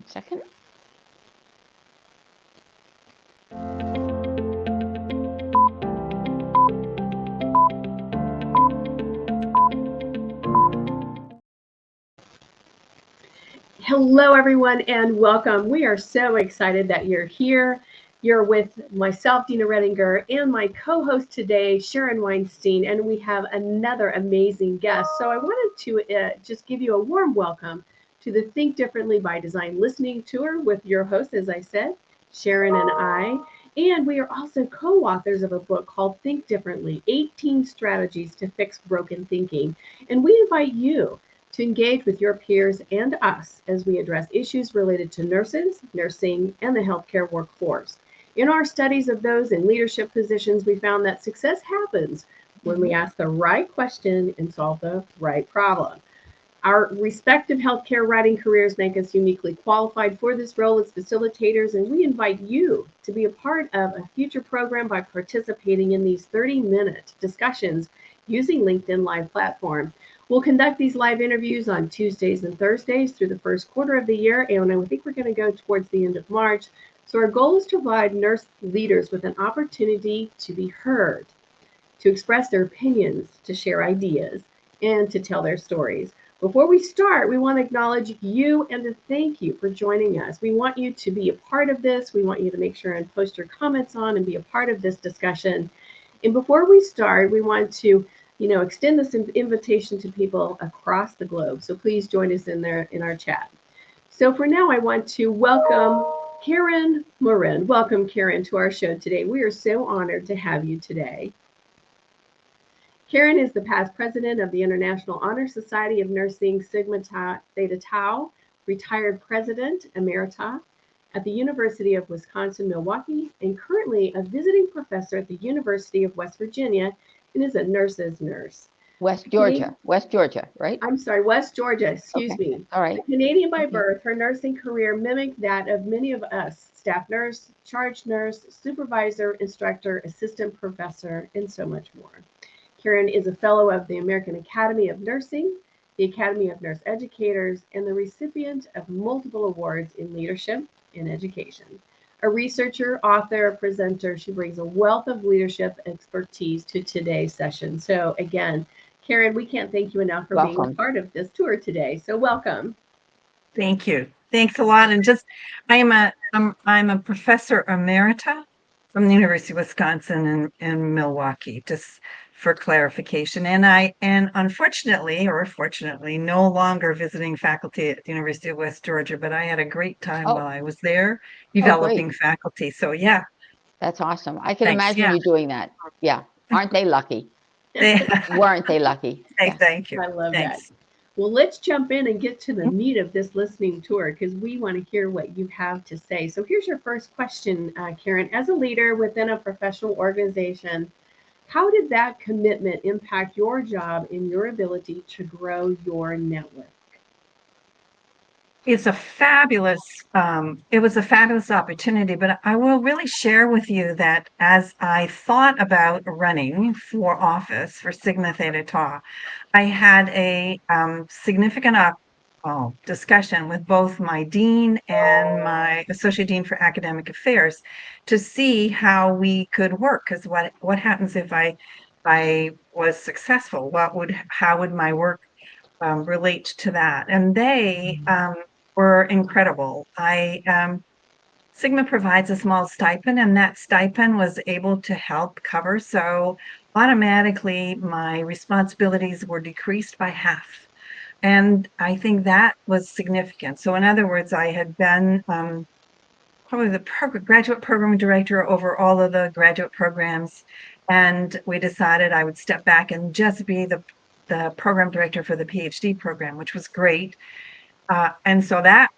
Second. Hello, everyone, and welcome. We are so excited that you're here. You're with myself, Dina Redinger, and my co host today, Sharon Weinstein, and we have another amazing guest. So, I wanted to just give you a warm welcome to the Think Differently by Design listening tour with your host, as I said, Sharon and I. And we are also co authors of a book called Think Differently 18 Strategies to Fix Broken Thinking. And we invite you to engage with your peers and us as we address issues related to nurses, nursing, and the healthcare workforce. In our studies of those in leadership positions, we found that success happens when we ask the right question and solve the right problem. Our respective healthcare writing careers make us uniquely qualified for this role as facilitators, and we invite you to be a part of a future program by participating in these 30-minute discussions using LinkedIn Live platform. We'll conduct these live interviews on Tuesdays and Thursdays through the first quarter of the year, and I think we're going to go towards the end of March. So our goal is to provide nurse leaders with an opportunity to be heard, to express their opinions, to share ideas, and to tell their stories. Before we start, we want to acknowledge you and to thank you for joining us. We want you to be a part of this. We want you to make sure and post your comments on and be a part of this discussion. And before we start, we want to extend this invitation to people across the globe. So please join us in our chat. So for now, I want to welcome Karen Morin. Welcome, Karen, to our show today. We are so honored to have you today. Karen is the past president of the International Honor Society of Nursing Sigma Theta Tau, retired president emerita at the University of Wisconsin-Milwaukee, and currently a visiting professor at the University of West Virginia, and is a nurse's nurse. West Georgia, right? I'm sorry, West Georgia, excuse me. All right. A Canadian by birth, her nursing career mimicked that of many of us, staff nurse, charge nurse, supervisor, instructor, assistant professor, and so much more. Karen is a fellow of the American Academy of Nursing, the Academy of Nurse Educators, and the recipient of multiple awards in leadership and education. A researcher, author, presenter, she brings a wealth of leadership expertise to today's session. So again, Karen, we can't thank you enough for being a part of this tour today. So welcome. Thank you. Thanks a lot. And I'm a professor emerita from the University of Wisconsin in Milwaukee, just for clarification. And unfortunately, or fortunately, no longer visiting faculty at the University of West Georgia, but I had a great time while I was there developing faculty. So yeah. That's awesome. I can imagine you doing that. Yeah. Aren't they lucky? Weren't they lucky? Thank you. I love that. Well, let's jump in and get to the meat of this listening tour because we want to hear what you have to say. So here's your first question, Karen. As a leader within a professional organization, how did that commitment impact your job and your ability to grow your network? It was a fabulous opportunity, but I will really share with you that as I thought about running for office for Sigma Theta Tau, I had a significant discussion with both my dean and my associate dean for academic affairs to see how we could work. Because what happens if I was successful? How would my work relate to that? And they were incredible. Sigma provides a small stipend, and that stipend was able to help cover. So automatically, my responsibilities were decreased by half. And I think that was significant. So in other words, I had been probably the graduate program director over all of the graduate programs. And we decided I would step back and just be the program director for the PhD program, which was great. And so that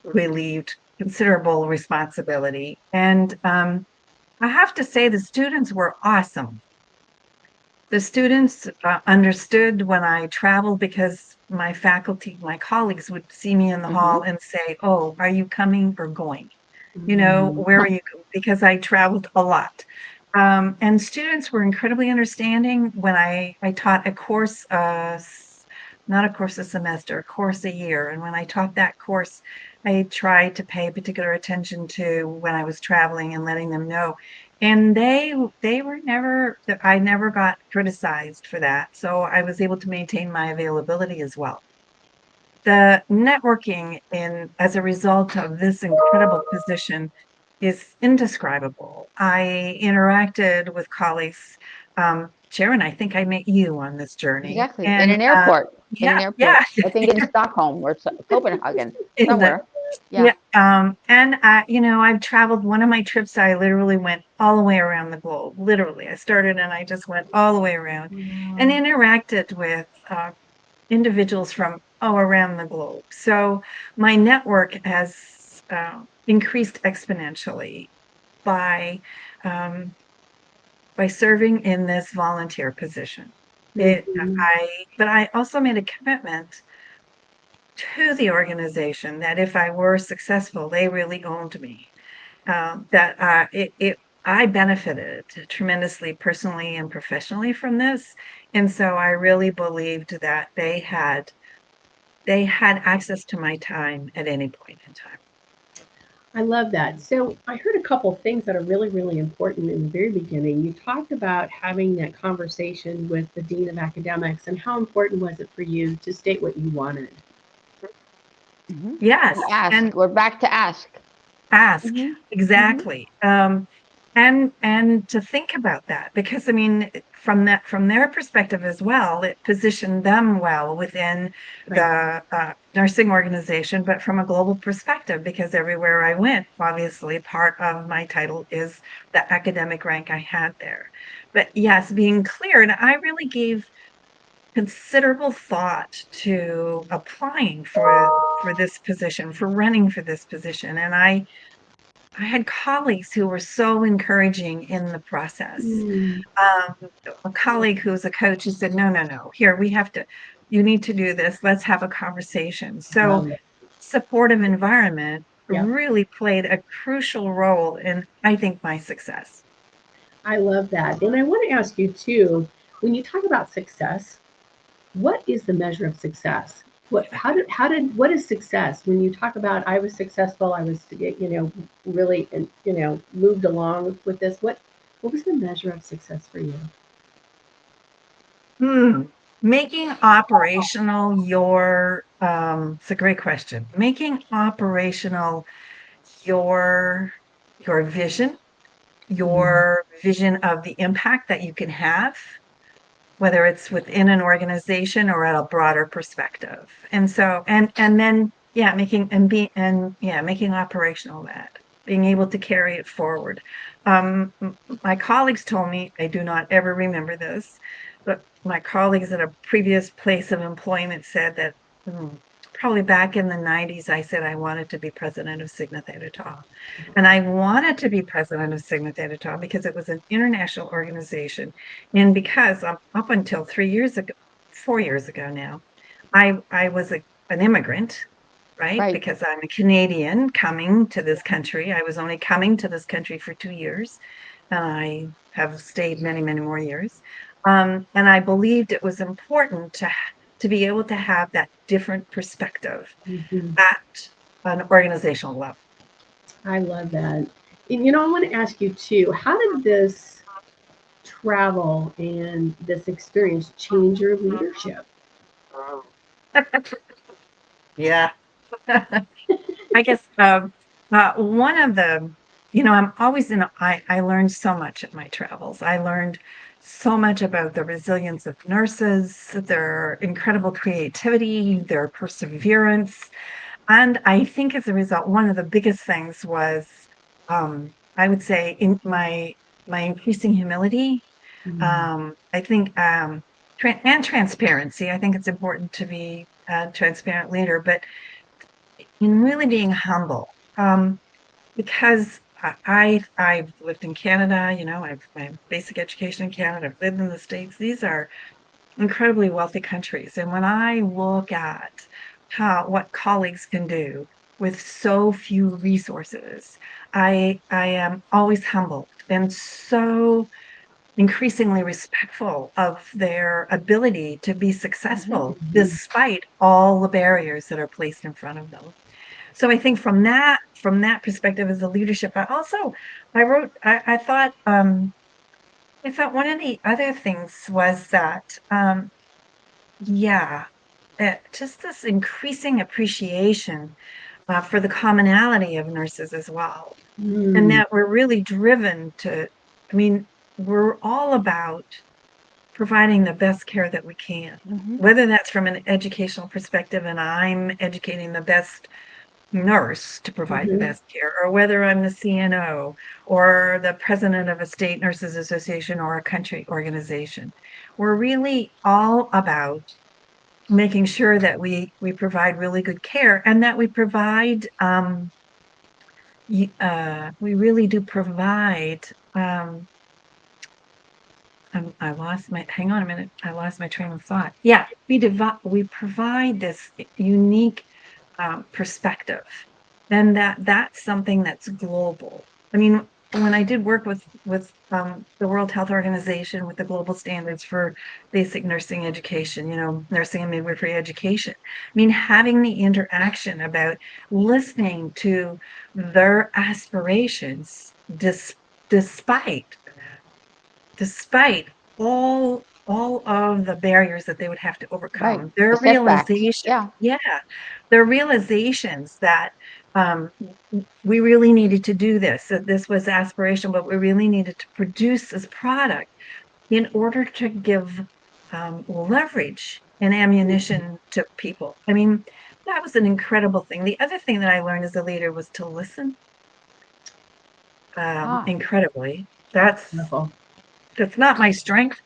relieved considerable responsibility. And I have to say the students were awesome. The students understood when I traveled because my faculty, my colleagues would see me in the hall and say, "Oh, are you coming or going? Where are you?" Because I traveled a lot. And students were incredibly understanding when I taught a course not a course a semester, a course a year. And when I taught that course, I tried to pay particular attention to when I was traveling and letting them know. And they were never, I never got criticized for that. So I was able to maintain my availability as well. The networking as a result of this incredible position is indescribable. I interacted with colleagues. Sharon, I think I met you on this journey. Exactly. In And an airport. In an yeah, airport. yeah, I think in Stockholm or Copenhagen, in the somewhere. Yeah. yeah, and I've traveled. One of my trips, I literally went all the way around the globe. Literally, I started and I just went all the way around and Wow. interacted with individuals from around the globe. So my network has increased exponentially by um, by serving in this volunteer position. Mhm. But I also made a commitment to the organization that if I were successful, they really owned me. That I benefited tremendously personally and professionally from this, and so I really believed that they had access to my time at any point in time. I love that. So I heard a couple things that are really, really important in the very beginning. You talked about having that conversation with the dean of academics, and how important was it for you to state what you wanted? Hmm. Yes, And ask. and We're back to ask. ask. Hmm. Hmm. Exactly. And to think about that, because I mean, from their perspective as well, it positioned them well within Right. the nursing organization, but from a global perspective, because everywhere I went, obviously, part of my title is the academic rank I had there. But yes, being clear, and I really gave considerable thought to applying for this position, for running for this position, and I had colleagues who were so encouraging in the process. Mm, Um, a colleague who's a coach, who said, "No, no, no. Here, you need to do this. Let's have a conversation." So, love it. supportive environment Yep. really played a crucial role in, I think, my success. I love that. And I want to ask you too, when you talk about success, what is the measure of success? What is success? When you talk about I was successful, I was, really, moved along with this. What was the measure of success for you? Hmm. Making operational it's a great question. Making operational your your vision, Mm, your vision of the impact that you can have, whether it's within an organization or at a broader perspective. And so, and then, yeah, making operational that, being able to carry it forward. My colleagues told me, I do not ever remember this, but my colleagues at a previous place of employment said that probably back in the 90s, I said I wanted to be president of Sigma Theta Tau. And I wanted to be president of Sigma Theta Tau because it was an international organization. And because up until 3 years ago, 4 years ago now, I was an immigrant, right? Right. Because I'm a Canadian coming to this country. I was only coming to this country for 2 years, and I have stayed many, many more years. And I believed it was important to be able to have that different perspective mhm. at an organizational level. I love that. And I want to ask you too, how did this travel and this experience change your leadership? Yeah. I guess one of the, I'm always I learned so much at my travels. I learned so much about the resilience of nurses, their incredible creativity, their perseverance. And I think as a result, one of the biggest things was, I would say, in my increasing humility. Mm, I think, and transparency. I think it's important to be a transparent leader, but in really being humble, because I've lived in Canada, I've my basic education in Canada, I've lived in the States. These are incredibly wealthy countries, and when I look at what colleagues can do with so few resources, I am always humbled and so increasingly respectful of their ability to be successful despite all the barriers that are placed in front of them. So I think from that perspective as a leadership, I thought one of the other things was that just this increasing appreciation for the commonality of nurses as well. And that we're really driven to, I mean, we're all about providing the best care that we can, whether that's from an educational perspective and I'm educating the best nurse to provide the best care, or whether I'm the CNO or the president of a state nurses association or a country organization. We're really all about making sure that we provide really good care and that we provide we really do provide hang on a minute, I lost my train of thought. Yeah, we provide this unique perspective, and that's something that's global. I mean, when I did work with the World Health Organization with the global standards for basic nursing education, nursing and midwifery education, I mean, having the interaction about listening to their aspirations despite all of the barriers that they would have to overcome, Right. their The setbacks. realization, their realizations that we really needed to do this, that this was aspirational, but we really needed to produce this product in order to give leverage and ammunition to people. I mean, that was an incredible thing. The other thing that I learned as a leader was to listen incredibly. That's not my strength.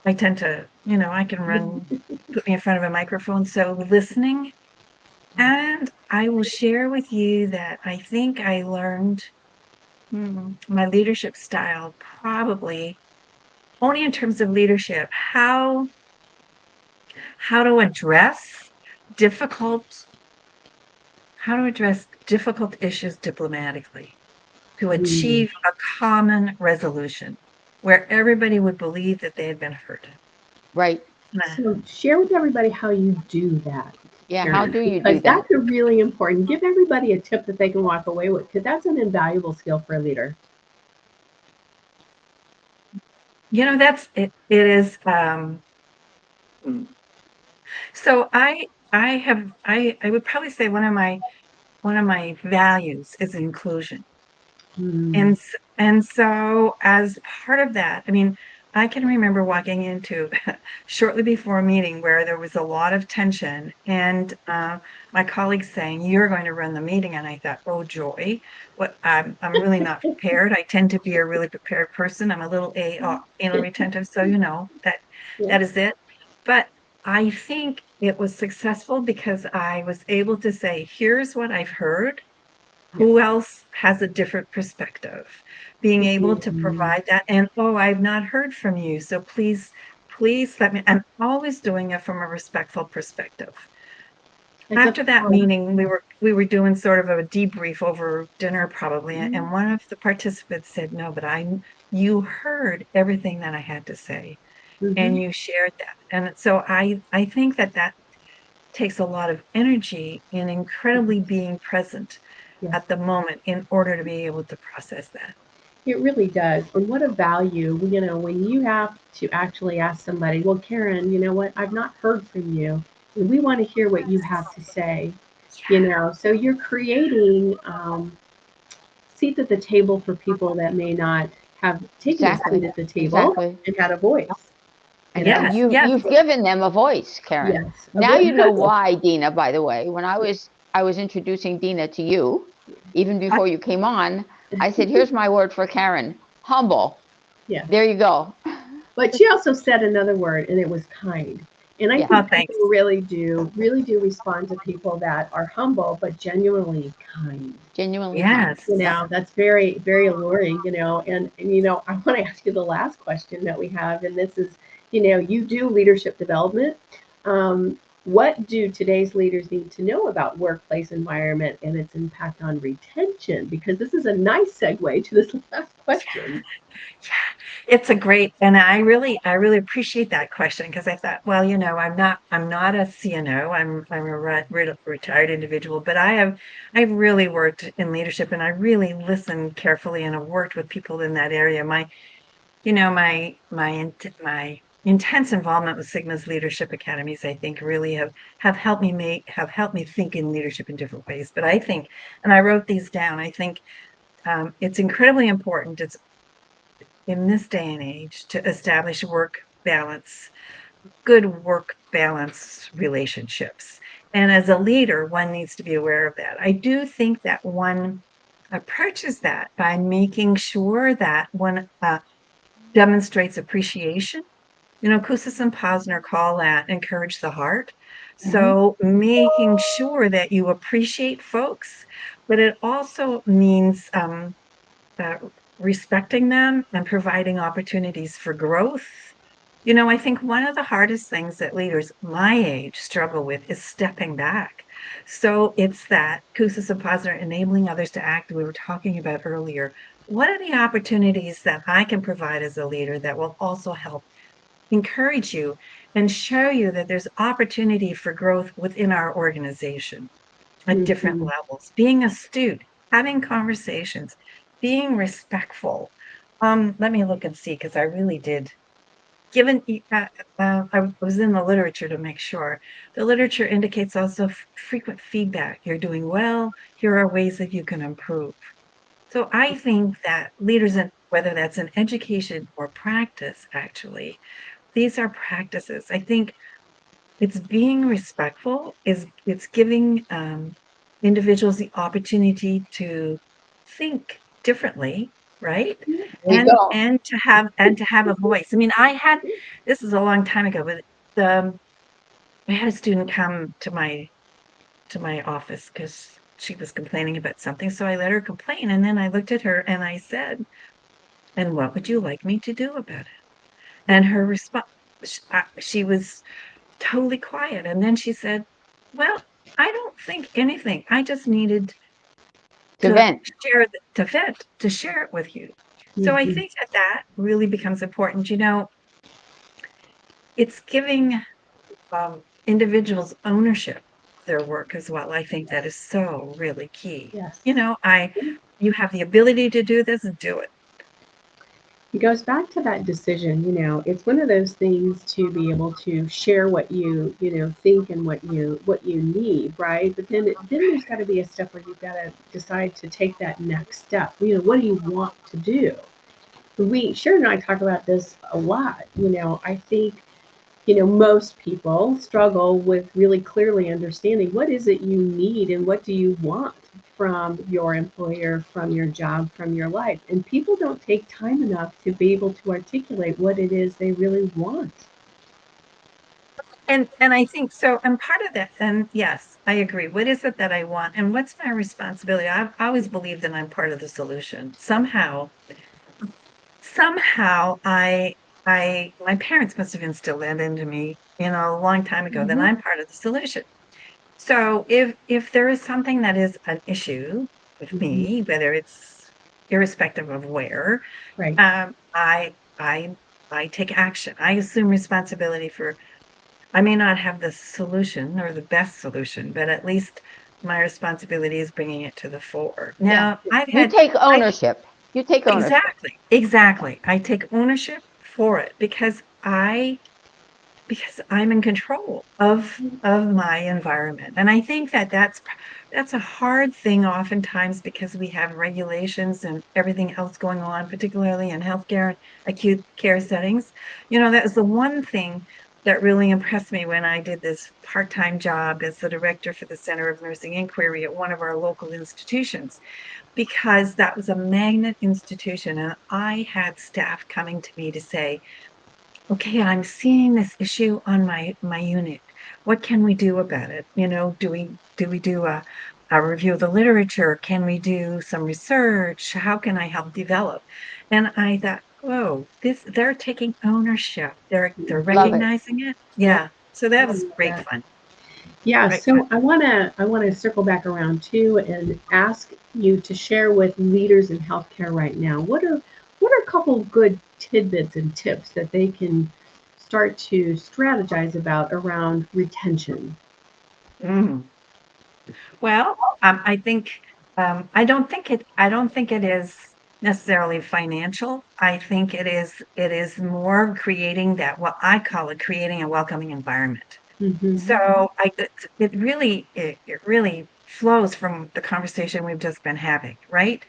I tend to, I can put me in front of a microphone. So listening. And I will share with you that I think I learned my leadership style probably only in terms of leadership, how to address difficult issues diplomatically to achieve a common resolution where everybody would believe that they had been heard. Right. So share with everybody how you do that. Yeah, Karen, how do you do because that? that's a really important. Give everybody a tip that they can walk away with, because that's an invaluable skill for a leader. It is. So I would probably say one of my values is inclusion. And so as part of that, I mean, I can remember walking into shortly before a meeting where there was a lot of tension and my colleagues saying, "You're going to run the meeting." And I thought, "Oh, joy. What I'm really not prepared. I tend to be a really prepared person. I'm a little anal retentive, so that is it." But I think it was successful because I was able to say, "Here's what I've heard. Who else has a different perspective?" Being able to provide that, and, "Oh, I've not heard from you, so please let me." I'm always doing it from a respectful perspective. After that meeting, we were doing sort of a debrief over dinner probably, and one of the participants said, "No, but you heard everything that I had to say, and you shared that." And so I think that takes a lot of energy and incredibly being present at the moment in order to be able to process that. It really does. And what a value, when you have to actually ask somebody, "Well, Karen, you know what? I've not heard from you. And we want to hear what you have to say." So you're creating seats at the table for people that may not have taken a seat at the table and had a voice. And you've given them a voice, Karen. Yes. Now you know why, Dina, by the way. When I was introducing Dina to you, even before you came on, I said, "Here's my word for Karen, humble." Yeah. There you go. But she also said another word, and it was kind. And I think people really do respond to people that are humble but genuinely kind. Genuinely kind. That's very, very alluring, and I want to ask you the last question that we have, and this is, you do leadership development. What do today's leaders need to know about workplace environment and its impact on retention? Because this is a nice segue to this last question. It's a great, and I really appreciate that question because I thought, well, I'm not a CNO. I'm a retired individual, but I've really worked in leadership, and I really listened carefully, and I've worked with people in that area. My intense involvement with Sigma's leadership academies, I think, really have helped me think in leadership in different ways. But I think, and I wrote these down. I think it's incredibly important. It's in this day and age to establish good work balance relationships. And as a leader, one needs to be aware of that. I do think that one approaches that by making sure that one demonstrates appreciation. Koussis and Posner call that encourage the heart. So making sure that you appreciate folks, but it also means uh, respecting them and providing opportunities for growth. I think one of the hardest things that leaders my age struggle with is stepping back. So it's that Koussis and Posner enabling others to act we were talking about earlier. What are the opportunities that I can provide as a leader that will also help encourage you and show you that there's opportunity for growth within our organization at different Mhm. levels, being astute, having conversations, being respectful. Let me look and see because I really did. Given I was in the literature to make sure. The literature indicates also frequent feedback. You're doing well. Here are ways that you can improve. So I think that leaders, whether that's in education or practice, actually, these are practices. I think it's being respectful, it's giving individuals the opportunity to think differently, right? There you And go. and to have a voice. I mean, this is a long time ago, but the I had a student come to my office because she was complaining about something. So I let her complain, and then I looked at her and I said, "And what would you like me to do about it?" And her response, she was totally quiet. And then she said, "Well, I don't think anything. I just needed To to vent. to vent, to share it with you." So I Mhm. think that really becomes important. It's giving individuals ownership of their work as well. I think that is so really key. Yes. You have the ability to do this, do it. It goes back to that decision. It's one of those things to be able to share what you think and what you need, right? But then there's got to be a step where you've got to decide to take that next step. What do you want to do? Sharon and I talk about this a lot. I think most people struggle with really clearly understanding what is it you need and what do you want from your employer, from your job, from your life. And people don't take time enough to be able to articulate what it is they really want. And I think so. And part of that, and yes, I agree. What is it that I want, and what's my responsibility? I've always believed that I'm part of the solution. Somehow, my parents must have instilled that into me, a long time ago. That Mhm. I'm part of the solution. So if there is something that is an issue with Mhm. me, whether it's irrespective of where, Right. um, I I I take action. I assume responsibility for I may not have the solution or the best solution, but at least my responsibility is bringing it to the fore. Yeah. Now, You take I've ownership. You take ownership. exactly. I take ownership for it because I'm in control of my environment. And I think that that's a hard thing oftentimes because we have regulations and everything else going on, particularly in healthcare and acute care settings. That was the one thing that really impressed me when I did this part-time job as the director for the Center of Nursing Inquiry at one of our local institutions, because that was a magnet institution. And I had staff coming to me to say, okay, I'm seeing this issue on my unit. What can we do about it? Do we do a review of the literature? Can we do some research? How can I help develop? And I thought, whoa, they're taking ownership. They're Love it. recognizing it. Yeah, Yeah. So that I was love great that. fun. Yeah, Great fun. so I wanna circle back around too and ask you to share with leaders in healthcare right now. what are a couple of good tidbits and tips that they can start to strategize about around retention? Mm. Well, I think I don't think it is necessarily financial. I think it is more creating that what I call it creating a welcoming environment. Mm-hmm. So it really flows from the conversation we've just been having, right?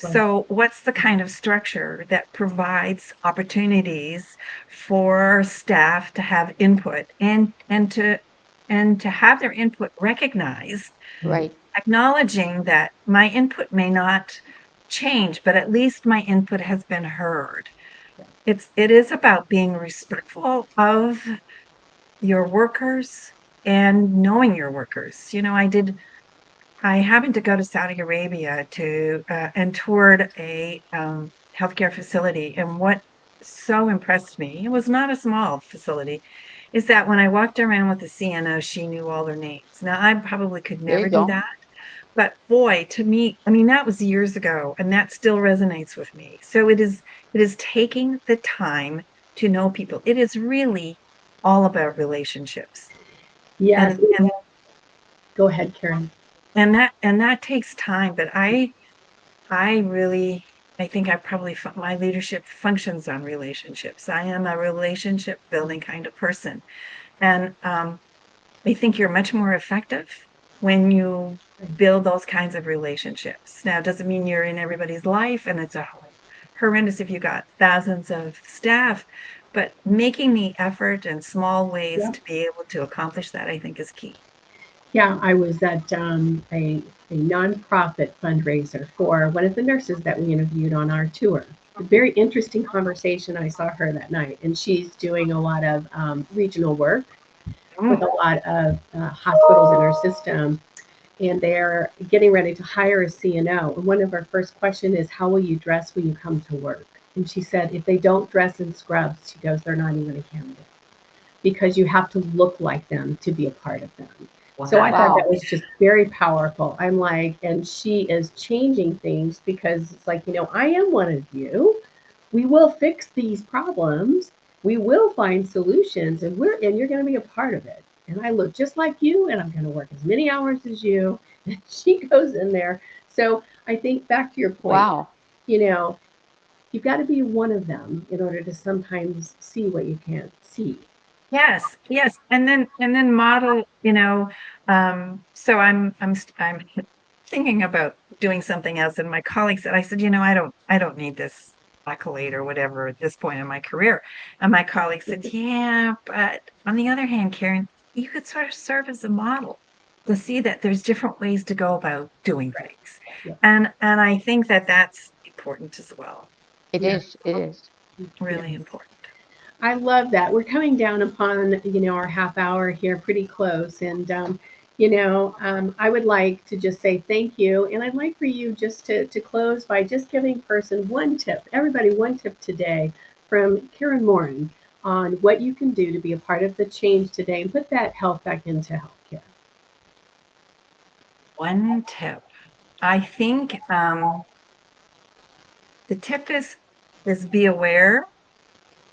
Right. So what's the kind of structure that provides opportunities for staff to have input and to have their input recognized, Right. acknowledging that my input may not change, but at least my input has been heard. It is about being respectful of your workers and knowing your workers. You know, I happened to go to Saudi Arabia to and toured a healthcare facility. And what so impressed me, it was not a small facility, is that when I walked around with the CNO, she knew all their names. Now, I probably could There you never do go. that. But boy, to me, I mean, that was years ago, and that still resonates with me. So it is taking the time to know people. It is really all about relationships. Yes. And Go ahead, Karen. and that takes time, but I really I think I probably my leadership functions on relationships. I am a relationship building kind of person. And I think you're much more effective when you build those kinds of relationships. Now, it doesn't mean you're in everybody's life and it's a horrendous if you got thousands of staff, but making the effort in small ways Yeah. to be able to accomplish that, I think is key. Yeah, I was at a nonprofit fundraiser for one of the nurses that we interviewed on our tour. A very interesting conversation. I saw her that night, and she's doing a lot of regional work with Mm, a lot of hospitals in her system, and they're getting ready to hire a CNO. And one of her first questions is, "How will you dress when you come to work?" And she said, "If they don't dress in scrubs, she goes, they're not even a candidate because you have to look like them to be a part of them." So I wow. thought Wow. that was just very powerful. I'm like, and she is changing things because it's like, I am one of you. We will fix these problems. We will find solutions, and you're going to be a part of it. And I look just like you, and I'm going to work as many hours as you. And she goes in there. So I think back to your point, Wow. you know, you've got to be one of them in order to sometimes see what you can't see. Yes, yes, and then model, you know, so I'm thinking about doing something else, and my colleague said, I said, you know, I don't need this accolade or whatever at this point in my career. And my colleague said, yeah, but on the other hand, Karen, you could sort of serve as a model to see that there's different ways to go about doing Right. things. Yeah. And I think that that's important as well, It Yeah. is. It is. Yeah. really important. I love that. We're coming down upon, our half hour here pretty close. And, I would like to just say thank you. And I'd like for you just to close by just giving person one tip, everybody one tip today from Karen Morin on what you can do to be a part of the change today and put that health back into healthcare. One tip. I think the tip is be aware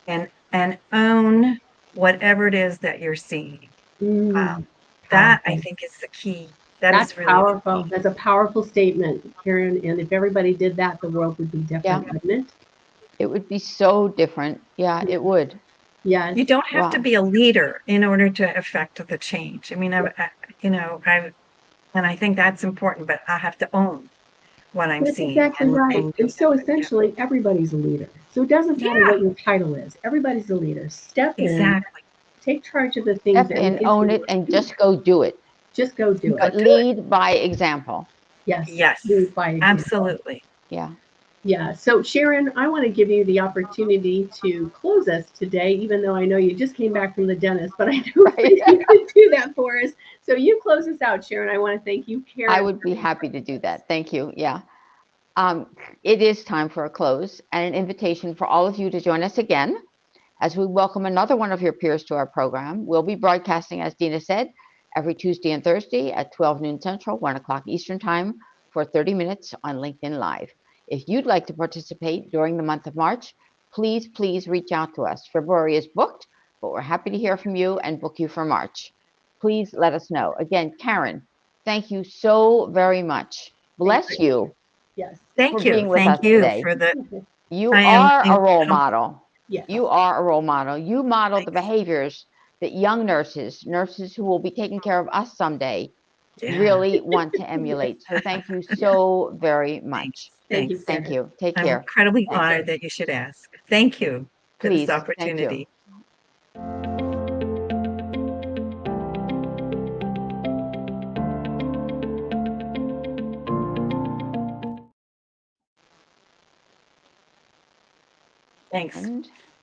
and own whatever it is that you're seeing. Mm, That I powerful. think is the key. That That's is really the powerful. key. That's a powerful statement, Karen. And if everybody did that, the world would be Yeah. different, wouldn't it? It would be so different. Yeah, Yeah. it would. Yes. You don't have to Wow. be a leader in order to affect the change. I mean, you know, and I think that's important. But I have to own what I'm That's seeing exactly right. and go And so with it. Yeah, essentially, everybody's a leader. So it doesn't matter yeah, what your title is, everybody's a leader. Step in, exactly. take charge of the things Step that you in, think own you it, want and to do. just go do it. Just go do Go it. But do it. lead by example. Yes, Yes, lead by example. absolutely. Yeah. Yeah. So, Sharon, I want to give you the opportunity to close us today, even though I know you just came back from the dentist, but I don't Right. think you could do that for us. So, you close us out, Sharon. I want to thank you, I Karen. would be happy to do that. Thank you. Yeah. Um, it is time for a close and an invitation for all of you to join us again as we welcome another one of your peers to our program. We'll be broadcasting, as Dina said, every Tuesday and Thursday at 12 noon Central, 1 o'clock Eastern Time for 30 minutes on LinkedIn Live. If you'd like to participate during the month of March, please reach out to us. February is booked, but we're happy to hear from you and book you for March. Please let us know. Again, Karen, thank you so very much. Bless you Yes. Thank for you. being with Thank us you today. for the, You I am, are a role model. Yes. You are a role model. You model the behaviors that young nurses who will be taking care of us someday, yeah, really want to emulate. So thank you so very much. Thank you, thanks. Thank Karen. you. Take I'm care. incredibly Take honored care. that you should ask. Thank you for this Please. Thank you. opportunity. Thanks. And